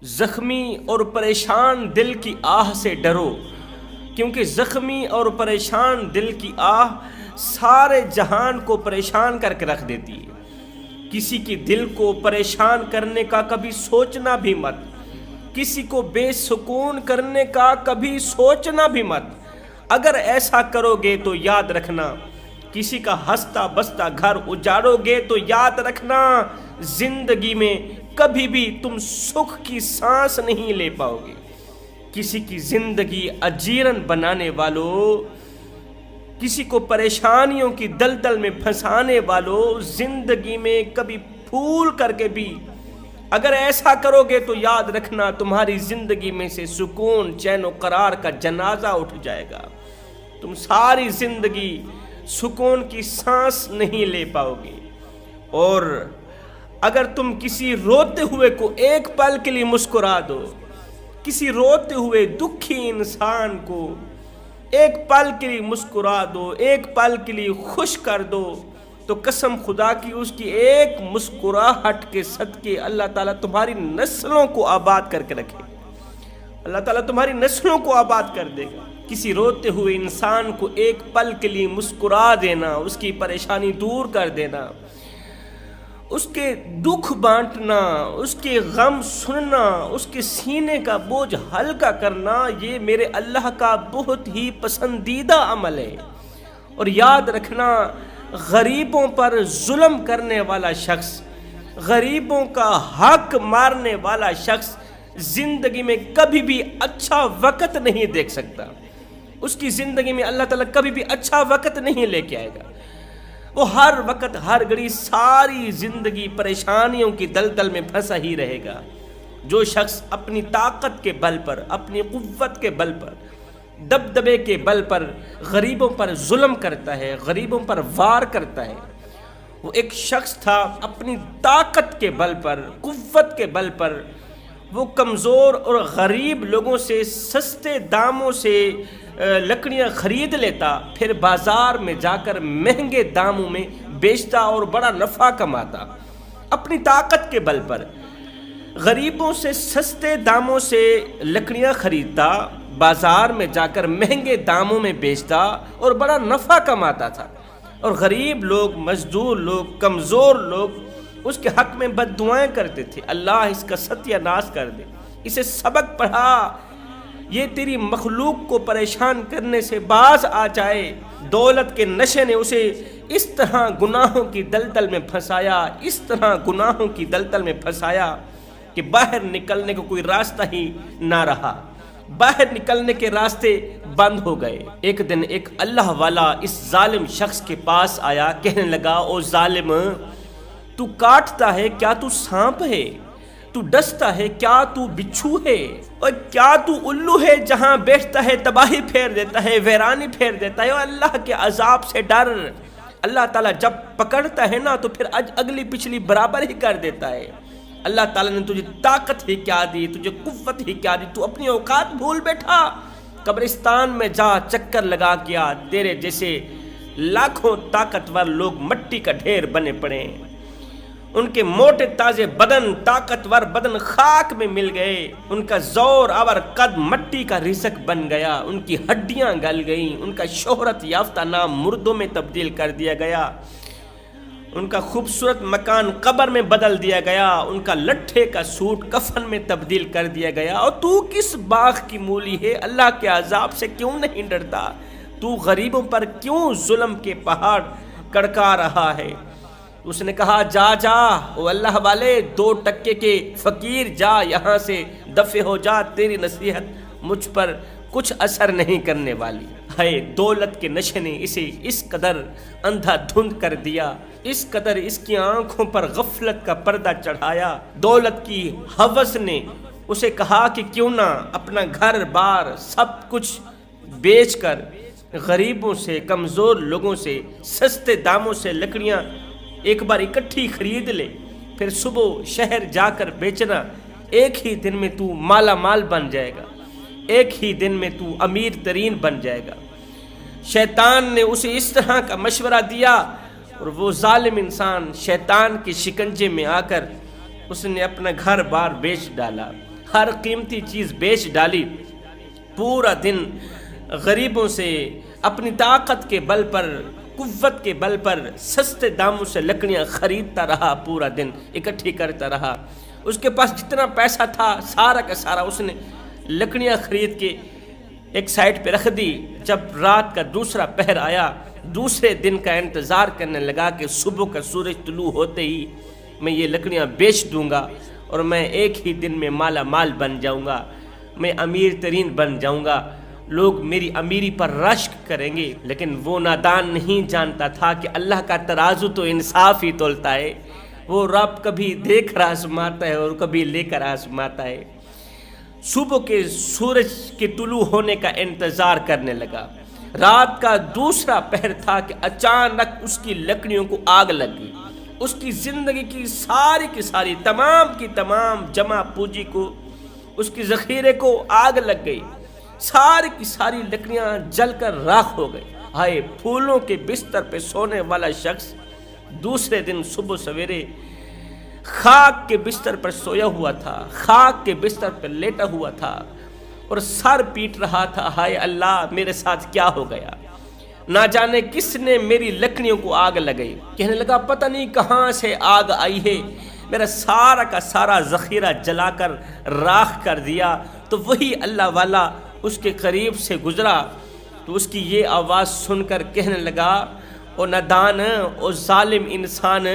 زخمی اور پریشان دل کی آہ سے ڈرو، کیونکہ زخمی اور پریشان دل کی آہ سارے جہان کو پریشان کر کے رکھ دیتی ہے۔ کسی کی دل کو پریشان کرنے کا کبھی سوچنا بھی مت، کسی کو بے سکون کرنے کا کبھی سوچنا بھی مت۔ اگر ایسا کرو گے تو یاد رکھنا، کسی کا ہنستا بستا گھر اجاڑو گے تو یاد رکھنا، زندگی میں کبھی بھی تم سکھ کی سانس نہیں لے پاؤ گے۔ کسی کی زندگی اجیرن بنانے والوں، کسی کو پریشانیوں کی دلدل میں پھنسانے والوں، زندگی میں کبھی پھول کر کے بھی اگر ایسا کرو گے تو یاد رکھنا تمہاری زندگی میں سے سکون، چین و قرار کا جنازہ اٹھ جائے گا۔ تم ساری زندگی سکون کی سانس نہیں لے پاؤ گے۔ اور اگر تم کسی روتے ہوئے کو ایک پل کے لیے مسکرا دو، کسی روتے ہوئے دکھی انسان کو ایک پل کے لیے مسکرا دو، ایک پل کے لیے خوش کر دو، تو قسم خدا کی اس کی ایک مسکراہٹ کے صدقے اللہ تعالیٰ تمہاری نسلوں کو آباد کر کے رکھے، اللہ تعالیٰ تمہاری نسلوں کو آباد کر دے گا۔ کسی روتے ہوئے انسان کو ایک پل کے لیے مسکرا دینا، اس کی پریشانی دور کر دینا، اس کے دکھ بانٹنا، اس کے غم سننا، اس کے سینے کا بوجھ ہلکا کرنا، یہ میرے اللہ کا بہت ہی پسندیدہ عمل ہے۔ اور یاد رکھنا، غریبوں پر ظلم کرنے والا شخص، غریبوں کا حق مارنے والا شخص زندگی میں کبھی بھی اچھا وقت نہیں دیکھ سکتا۔ اس کی زندگی میں اللہ تعالیٰ کبھی بھی اچھا وقت نہیں لے کے آئے گا۔ وہ ہر وقت ہر گھڑی ساری زندگی پریشانیوں کی دلدل میں پھنسا ہی رہے گا۔ جو شخص اپنی طاقت کے بل پر، اپنی قوت کے بل پر، دبدبے کے بل پر غریبوں پر ظلم کرتا ہے، غریبوں پر وار کرتا ہے، وہ ایک شخص تھا اپنی طاقت کے بل پر، قوت کے بل پر وہ کمزور اور غریب لوگوں سے سستے داموں سے لکڑیاں خرید لیتا، پھر بازار میں جا کر مہنگے داموں میں بیچتا اور بڑا نفع کماتا۔ اپنی طاقت کے بل پر غریبوں سے سستے داموں سے لکڑیاں خریدتا، بازار میں جا کر مہنگے داموں میں بیچتا اور بڑا نفع کماتا تھا۔ اور غریب لوگ، مزدور لوگ، کمزور لوگ اس کے حق میں بد دعائیں کرتے تھے، اللہ اس کا ستیہ ناش کر دے، اسے سبق پڑھا، یہ تیری مخلوق کو پریشان کرنے سے باز آ جائے۔ دولت کے نشے نے اسے اس طرح گناہوں کی دلدل میں پھنسایا، اس طرح گناہوں کی دلدل میں پھنسایا کہ باہر نکلنے کو کوئی راستہ ہی نہ رہا، باہر نکلنے کے راستے بند ہو گئے۔ ایک دن ایک اللہ والا اس ظالم شخص کے پاس آیا، کہنے لگا، او ظالم، تو کاٹتا ہے کیا تو سانپ ہے؟ تو ڈستا ہے کیا تو بچھو ہے؟ اور کیا تو الو ہے جہاں بیٹھتا ہے تباہی پھیر دیتا ہے، ویرانی پھیر دیتا ہے؟ اور اللہ کے عذاب سے ڈر، اللہ تعالیٰ جب پکڑتا ہے نا تو پھر اگلی پچھلی برابر ہی کر دیتا ہے۔ اللہ تعالیٰ نے تجھے طاقت ہی کیا دی، تجھے قوت ہی کیا دی، تو اپنی اوقات بھول بیٹھا۔ قبرستان میں جا چکر لگا گیا، تیرے جیسے لاکھوں طاقتور لوگ مٹی کا ڈھیر بنے پڑے ہیں، ان کے موٹے تازے بدن، طاقتور بدن خاک میں مل گئے، ان کا زور آور قد مٹی کا رزق بن گیا، ان کی ہڈیاں گل گئیں، ان کا شہرت یافتہ نام مردوں میں تبدیل کر دیا گیا، ان کا خوبصورت مکان قبر میں بدل دیا گیا، ان کا لٹھے کا سوٹ کفن میں تبدیل کر دیا گیا۔ اور تو کس باغ کی مولی ہے؟ اللہ کے عذاب سے کیوں نہیں ڈرتا؟ تو غریبوں پر کیوں ظلم کے پہاڑ کڑکا رہا ہے؟ اس نے کہا، جا جا او اللہ والے، 2 ٹکے کے فقیر، جا یہاں سے دفع ہو جا، تیری نصیحت مجھ پر کچھ اثر نہیں کرنے والی۔ ہے دولت کے نشے نے اسے اس قدر اندھا دھند کر دیا، اس قدر اس کی آنکھوں پر غفلت کا پردہ چڑھایا، دولت کی ہوس نے اسے کہا کہ کیوں نہ اپنا گھر بار سب کچھ بیچ کر غریبوں سے، کمزور لوگوں سے سستے داموں سے لکڑیاں ایک بار اکٹھی خرید لے، پھر صبح شہر جا کر بیچنا، ایک ہی دن میں تو مالا مال بن جائے گا، ایک ہی دن میں تو امیر ترین بن جائے گا۔ شیطان نے اسے اس طرح کا مشورہ دیا، اور وہ ظالم انسان شیطان کے شکنجے میں آ کر اس نے اپنا گھر بار بیچ ڈالا، ہر قیمتی چیز بیچ ڈالی، پورا دن غریبوں سے اپنی طاقت کے بل پر، قوت کے بل پر سستے داموں سے لکڑیاں خریدتا رہا، پورا دن اکٹھی کرتا رہا۔ اس کے پاس جتنا پیسہ تھا سارا کا سارا اس نے لکڑیاں خرید کے ایک سائڈ پہ رکھ دی۔ جب رات کا دوسرا پہر آیا، دوسرے دن کا انتظار کرنے لگا کہ صبح کا سورج طلوع ہوتے ہی میں یہ لکڑیاں بیچ دوں گا اور میں ایک ہی دن میں مالا مال بن جاؤں گا، میں امیر ترین بن جاؤں گا، لوگ میری امیری پر رشک کریں گے۔ لیکن وہ نادان نہیں جانتا تھا کہ اللہ کا ترازو تو انصاف ہی تولتا ہے، وہ رب کبھی دے کر آزماتا ہے اور کبھی لے کر آزماتا ہے۔ صبح کے سورج کے طلوع ہونے کا انتظار کرنے لگا، رات کا دوسرا پہر تھا کہ اچانک اس کی لکڑیوں کو آگ لگ گئی۔ اس کی زندگی کی ساری تمام کی تمام جمع پوجی کو، اس کی ذخیرے کو آگ لگ گئی، ساری کی ساری لکڑیاں جل کر راکھ ہو گئی۔ ہائے، پھولوں کے بستر پہ سونے والا شخص دوسرے دن صبح سویرے خاک کے بستر پر سویا ہوا تھا، خاک کے بستر پر لیٹا ہوا تھا اور سر پیٹ رہا تھا، ہائے اللہ میرے ساتھ کیا ہو گیا، نہ جانے کس نے میری لکڑیوں کو آگ لگائی۔ کہنے لگا پتہ نہیں کہاں سے آگ آئی ہے، میرا سارا کا سارا ذخیرہ جلا کر راکھ کر دیا۔ تو وہی اللہ والا اس کے قریب سے گزرا تو اس کی یہ آواز سن کر کہنے لگا، او نادان، او ظالم انسان،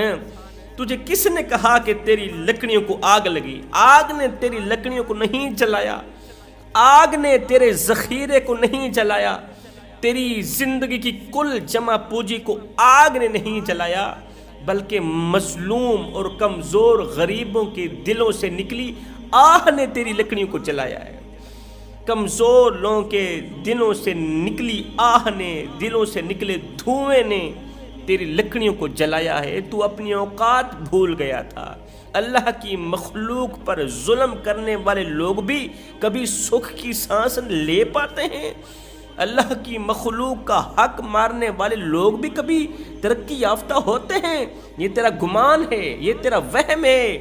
تجھے کس نے کہا کہ تیری لکڑیوں کو آگ لگی؟ آگ نے تیری لکڑیوں کو نہیں جلایا، آگ نے تیرے ذخیرے کو نہیں جلایا، تیری زندگی کی کل جمع پوجی کو آگ نے نہیں جلایا، بلکہ مظلوم اور کمزور غریبوں کے دلوں سے نکلی آہ نے تیری لکڑیوں کو جلایا ہے۔ کمزور لوگوں کے دلوں سے نکلی آہ نے، دلوں سے نکلے دھوئیں نے تیری لکڑیوں کو جلایا ہے۔ تو اپنی اوقات بھول گیا تھا۔ اللہ کی مخلوق پر ظلم کرنے والے لوگ بھی کبھی سکھ کی سانس لے پاتے ہیں؟ اللہ کی مخلوق کا حق مارنے والے لوگ بھی کبھی ترقی یافتہ ہوتے ہیں؟ یہ تیرا گمان ہے، یہ تیرا وہم ہے،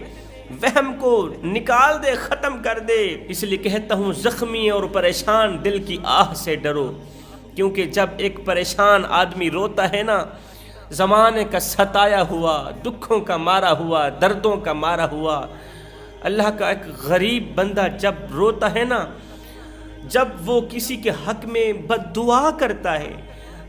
وہم کو نکال دے، ختم کر دے۔ اس لیے کہتا ہوں زخمی اور پریشان دل کی آہ سے ڈرو، کیونکہ جب ایک پریشان آدمی روتا ہے نا، زمانے کا ستایا ہوا، دکھوں کا مارا ہوا، دردوں کا مارا ہوا، اللہ کا ایک غریب بندہ جب روتا ہے نا، جب وہ کسی کے حق میں بد دعا کرتا ہے،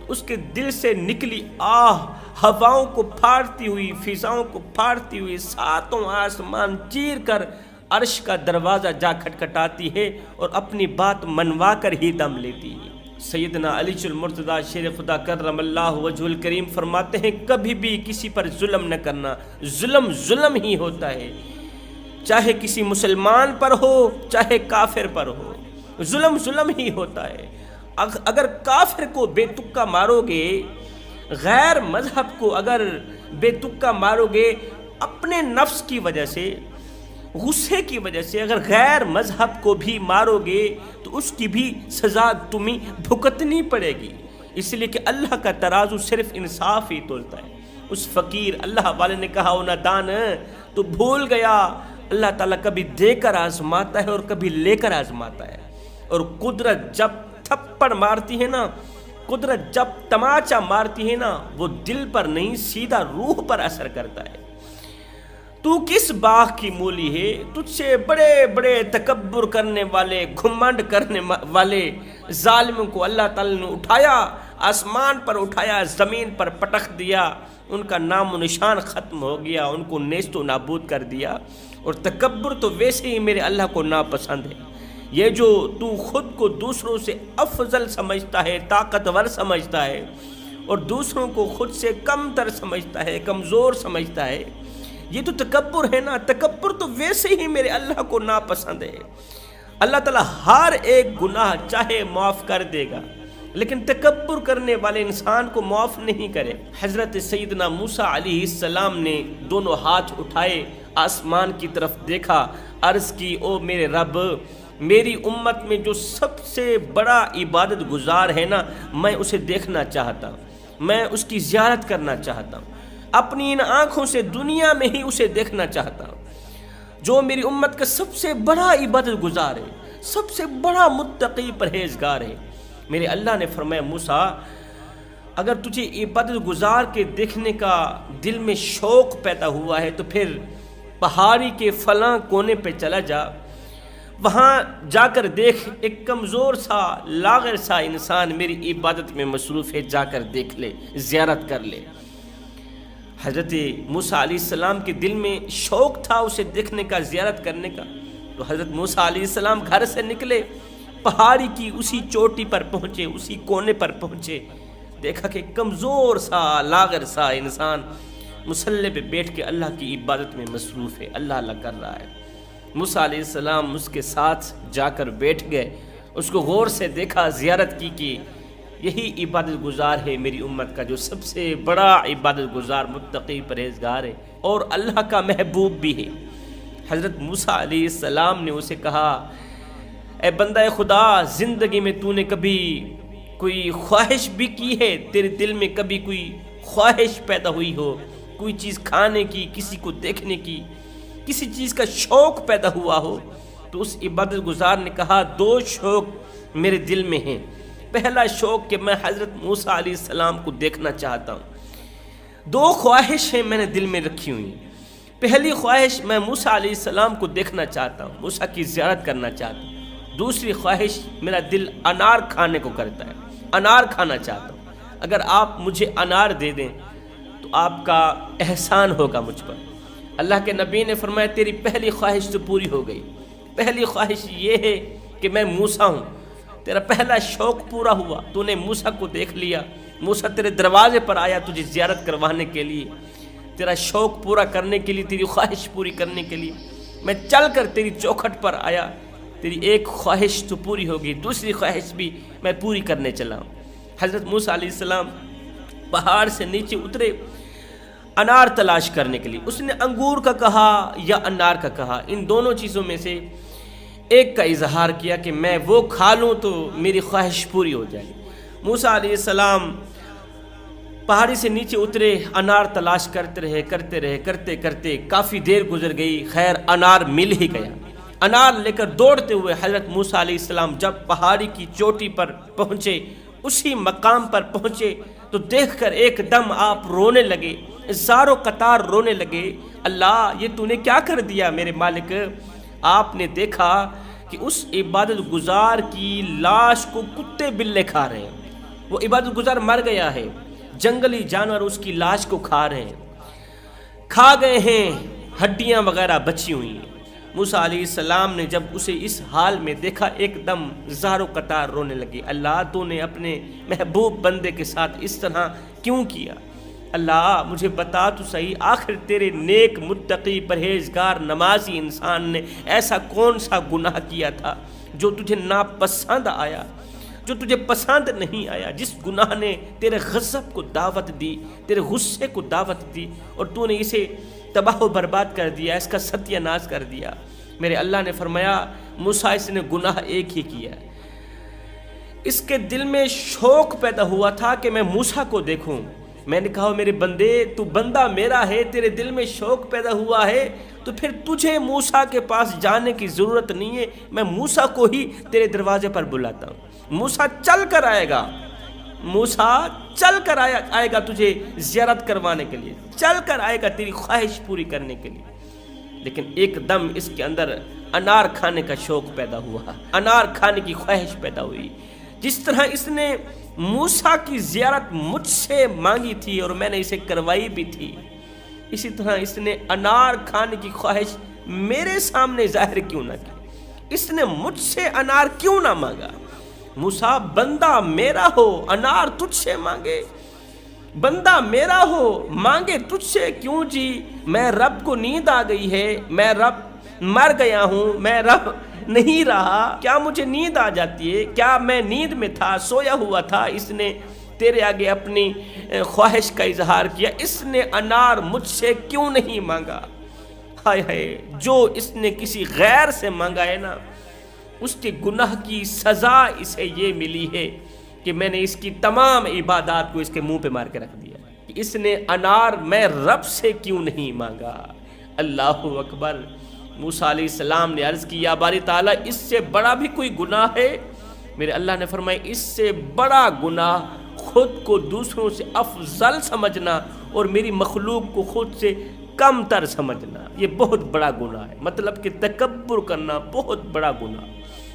اس کے دل سے نکلی آہ ہواؤں کو پھاڑتی ہوئی، فضاؤں کو پھاڑتی ہوئی، ساتوں آسمان چیر کر عرش کا دروازہ جا کھٹکھٹاتی ہے اور اپنی بات منوا کر ہی دم لیتی ہے۔ سیدنا علی المرتضیٰ شیر خدا کرم اللہ وجہ الکریم فرماتے ہیں کبھی بھی کسی پر ظلم نہ کرنا، ظلم ظلم ہی ہوتا ہے، چاہے کسی مسلمان پر ہو چاہے کافر پر ہو، ظلم ظلم ہی ہوتا ہے۔ اگر کافر کو بے تکا مارو گے، غیر مذہب کو اگر بے تکا مارو گے، اپنے نفس کی وجہ سے، غصے کی وجہ سے اگر غیر مذہب کو بھی مارو گے تو اس کی بھی سزا تمہیں بھگتنی پڑے گی۔ اس لیے کہ اللہ کا ترازو صرف انصاف ہی تولتا ہے۔ اس فقیر اللہ والے نے کہا او نادان، تو بھول گیا اللہ تعالیٰ کبھی دے کر آزماتا ہے اور کبھی لے کر آزماتا ہے، اور قدرت جب تھپڑ مارتی ہے نا، قدرت جب تماچا مارتی ہے نا، وہ دل پر نہیں سیدھا روح پر اثر کرتا ہے۔ تو کس باغ کی مولی ہے؟ تجھ سے بڑے بڑے تکبر کرنے والے، گھمنڈ کرنے والے ظالموں کو اللہ تعالیٰ نے اٹھایا، آسمان پر اٹھایا، زمین پر پٹخ دیا، ان کا نام و نشان ختم ہو گیا، ان کو نیست و نابود کر دیا۔ اور تکبر تو ویسے ہی میرے اللہ کو ناپسند ہے۔ یہ جو تو خود کو دوسروں سے افضل سمجھتا ہے، طاقتور سمجھتا ہے، اور دوسروں کو خود سے کم تر سمجھتا ہے، کمزور سمجھتا ہے، یہ تو تکبر ہے نا۔ تکبر تو ویسے ہی میرے اللہ کو ناپسند ہے۔ اللہ تعالیٰ ہر ایک گناہ چاہے معاف کر دے گا، لیکن تکبر کرنے والے انسان کو معاف نہیں کرے۔ حضرت سیدنا موسیٰ علیہ السلام نے دونوں ہاتھ اٹھائے، آسمان کی طرف دیکھا، عرض کی او میرے رب، میری امت میں جو سب سے بڑا عبادت گزار ہے نا، میں اسے دیکھنا چاہتا ہوں، میں اس کی زیارت کرنا چاہتا ہوں، اپنی ان آنکھوں سے دنیا میں ہی اسے دیکھنا چاہتا ہوں۔ جو میری امت کا سب سے بڑا عبادت گزار ہے، سب سے بڑا متقی پرہیزگار ہے۔ میرے اللہ نے فرمایا موسیٰ اگر تجھے عبادت گزار کے دیکھنے کا دل میں شوق پیدا ہوا ہے تو پھر پہاڑی کے فلاں کونے پہ چلا جا، وہاں جا کر دیکھ ایک کمزور سا لاغر سا انسان میری عبادت میں مصروف ہے، جا کر دیکھ لے، زیارت کر لے۔ حضرت موسیٰ علیہ السلام کے دل میں شوق تھا اسے دیکھنے کا، زیارت کرنے کا، تو حضرت موسیٰ علیہ السلام گھر سے نکلے، پہاڑی کی اسی چوٹی پر پہنچے، اسی کونے پر پہنچے، دیکھا کہ کمزور سا لاغر سا انسان مصلی پہ بیٹھ کے اللہ کی عبادت میں مصروف ہے، اللہ اللہ کر رہا ہے۔ موسیٰ علیہ السلام اس کے ساتھ جا کر بیٹھ گئے، اس کو غور سے دیکھا، زیارت کی کہ یہی عبادت گزار ہے میری امت کا جو سب سے بڑا عبادت گزار متقی پرہیزگار ہے اور اللہ کا محبوب بھی ہے۔ حضرت موسیٰ علیہ السلام نے اسے کہا اے بندہ خدا، زندگی میں تو نے کبھی کوئی خواہش بھی کی ہے؟ تیرے دل میں کبھی کوئی خواہش پیدا ہوئی ہو، کوئی چیز کھانے کی، کسی کو دیکھنے کی، کسی چیز کا شوق پیدا ہوا ہو؟ تو اس عبادت گزار نے کہا دو شوق میرے دل میں ہیں۔ پہلا شوق کہ میں حضرت موسیٰ علیہ السلام کو دیکھنا چاہتا ہوں۔ دو خواہشیں میں نے دل میں رکھی ہوئی ہیں۔ پہلی خواہش میں موسیٰ علیہ السلام کو دیکھنا چاہتا ہوں، موسیٰ کی زیارت کرنا چاہتا ہوں۔ دوسری خواہش میرا دل انار کھانے کو کرتا ہے، انار کھانا چاہتا ہوں۔ اگر آپ مجھے انار دے دیں تو آپ کا احسان ہوگا مجھ پر۔ اللہ کے نبی نے فرمایا تیری پہلی خواہش تو پوری ہو گئی۔ پہلی خواہش یہ ہے کہ میں موسیٰ ہوں، تیرا پہلا شوق پورا ہوا، تو نے موسیٰ کو دیکھ لیا، موسیٰ تیرے دروازے پر آیا تجھے زیارت کروانے کے لیے، تیرا شوق پورا کرنے کے لیے، تیری خواہش پوری کرنے کے لیے میں چل کر تیری چوکھٹ پر آیا، تیری ایک خواہش تو پوری ہوگی، دوسری خواہش بھی میں پوری کرنے چلا ہوں۔ حضرت موسیٰ علیہ السلام پہاڑ سے نیچے اترے انار تلاش کرنے کے لیے۔ اس نے انگور کا کہا یا انار کا کہا، ان دونوں چیزوں میں سے ایک کا اظہار کیا کہ میں وہ کھا لوں تو میری خواہش پوری ہو جائے۔ موسیٰ علیہ السلام پہاڑی سے نیچے اترے، انار تلاش کرتے رہے کافی دیر گزر گئی، خیر انار مل ہی گیا۔ انار لے کر دوڑتے ہوئے حضرت موسیٰ علیہ السلام جب پہاڑی کی چوٹی پر پہنچے، اسی مقام پر پہنچے تو دیکھ کر ایک دم آپ رونے لگے، زاروں قطار رونے لگے۔ اللہ یہ تو نے کیا کر دیا میرے مالک؟ آپ نے دیکھا کہ اس عبادت گزار کی لاش کو کتے بلے کھا رہے ہیں، وہ عبادت گزار مر گیا ہے، جنگلی جانور اس کی لاش کو کھا رہے ہیں، کھا گئے ہیں، ہڈیاں وغیرہ بچی ہوئی ہیں۔ موسیٰ علیہ السلام نے جب اسے اس حال میں دیکھا ایک دم زاروں قطار رونے لگے۔ اللہ تو نے اپنے محبوب بندے کے ساتھ اس طرح کیوں کیا؟ اللہ مجھے بتا تو صحیح، آخر تیرے نیک متقی پرہیزگار نمازی انسان نے ایسا کون سا گناہ کیا تھا جو تجھے ناپسند آیا، جو تجھے پسند نہیں آیا، جس گناہ نے تیرے غضب کو دعوت دی، تیرے غصے کو دعوت دی اور تو نے اسے تباہ و برباد کر دیا، اس کا ستیہ ناش کر دیا۔ میرے اللہ نے فرمایا موسیٰ اس نے گناہ ایک ہی کیا، اس کے دل میں شوق پیدا ہوا تھا کہ میں موسیٰ کو دیکھوں۔ میں نے کہا میرے بندے تو بندہ میرا ہے، تیرے دل میں شوق پیدا ہوا ہے تو پھر تجھے موسیٰ کے پاس جانے کی ضرورت نہیں ہے، میں موسیٰ کو ہی تیرے دروازے پر بلاتا ہوں۔ موسیٰ چل کر آئے گا، موسیٰ چل کر آئے گا تجھے زیارت کروانے کے لیے، چل کر آئے گا تیری خواہش پوری کرنے کے لیے۔ لیکن ایک دم اس کے اندر انار کھانے کا شوق پیدا ہوا، انار کھانے کی خواہش پیدا ہوئی۔ جس طرح اس نے موسیٰ کی زیارت مجھ سے مانگی تھی اور میں نے اسے کروائی بھی تھی، اسی طرح اس نے انار کھانے کی خواہش میرے سامنے ظاہر کیوں نہ کی، اس نے مجھ سے انار کیوں نہ مانگا؟ موسیٰ بندہ میرا ہو انار تجھ سے مانگے، بندہ میرا ہو مانگے تجھ سے کیوں جی؟ میں رب کو نیند آ گئی ہے، میں رب مر گیا ہوں، میں رب نہیں رہا، کیا مجھے نیند آ جاتی ہے؟ کیا میں نیند میں تھا، سویا ہوا تھا؟ اس نے تیرے آگے اپنی خواہش کا اظہار کیا، اس نے انار مجھ سے کیوں نہیں مانگا؟ ہائے ہائے، جو اس نے کسی غیر سے مانگا ہے نا، اس کے گناہ کی سزا اسے یہ ملی ہے کہ میں نے اس کی تمام عبادات کو اس کے منہ پہ مار کے رکھ دیا کہ اس نے انار میں رب سے کیوں نہیں مانگا۔ اللہ اکبر، موسیٰ علیہ السلام نے عرض کی یا باری تعالیٰ اس سے بڑا بھی کوئی گناہ ہے؟ میرے اللہ نے فرمایا اس سے بڑا گناہ خود کو دوسروں سے افضل سمجھنا اور میری مخلوق کو خود سے کم تر سمجھنا، یہ بہت بڑا گناہ ہے۔ مطلب کہ تکبر کرنا بہت بڑا گناہ۔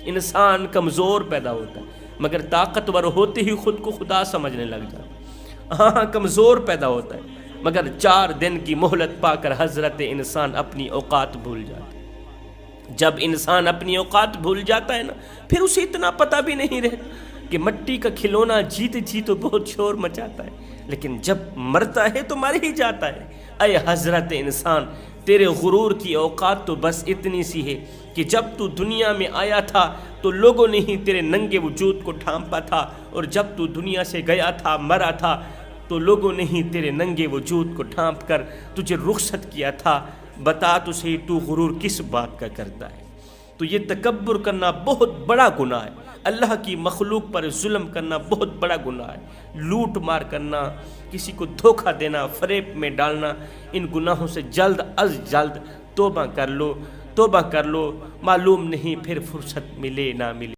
انسان کمزور پیدا ہوتا ہے مگر طاقتور ہوتے ہی خود کو خدا سمجھنے لگ جاتا ہے۔ ہاں کمزور پیدا ہوتا ہے مگر 4 دن کی مہلت پا کر حضرت انسان اپنی اوقات بھول جاتا ہے۔ جب انسان اپنی اوقات بھول جاتا ہے نا، پھر اسے اتنا پتہ بھی نہیں رہتا کہ مٹی کا کھلونا جیتے جی تو بہت شور مچاتا ہے، لیکن جب مرتا ہے تو مر ہی جاتا ہے۔ اے حضرت انسان، تیرے غرور کی اوقات تو بس اتنی سی ہے کہ جب تو دنیا میں آیا تھا تو لوگوں نے ہی تیرے ننگے وجود کو ڈھانپا تھا، اور جب تو دنیا سے گیا تھا، مرا تھا، تو لوگوں نے ہی تیرے ننگے وجود کو ڈھانپ کر تجھے رخصت کیا تھا۔ بتا تو صحیح تو غرور کس بات کا کرتا ہے؟ تو یہ تکبر کرنا بہت بڑا گناہ ہے۔ اللہ کی مخلوق پر ظلم کرنا بہت بڑا گناہ ہے۔ لوٹ مار کرنا، کسی کو دھوکہ دینا، فریب میں ڈالنا، ان گناہوں سے جلد از جلد توبہ کر لو، توبہ کر لو، معلوم نہیں پھر فرصت ملے نہ ملے۔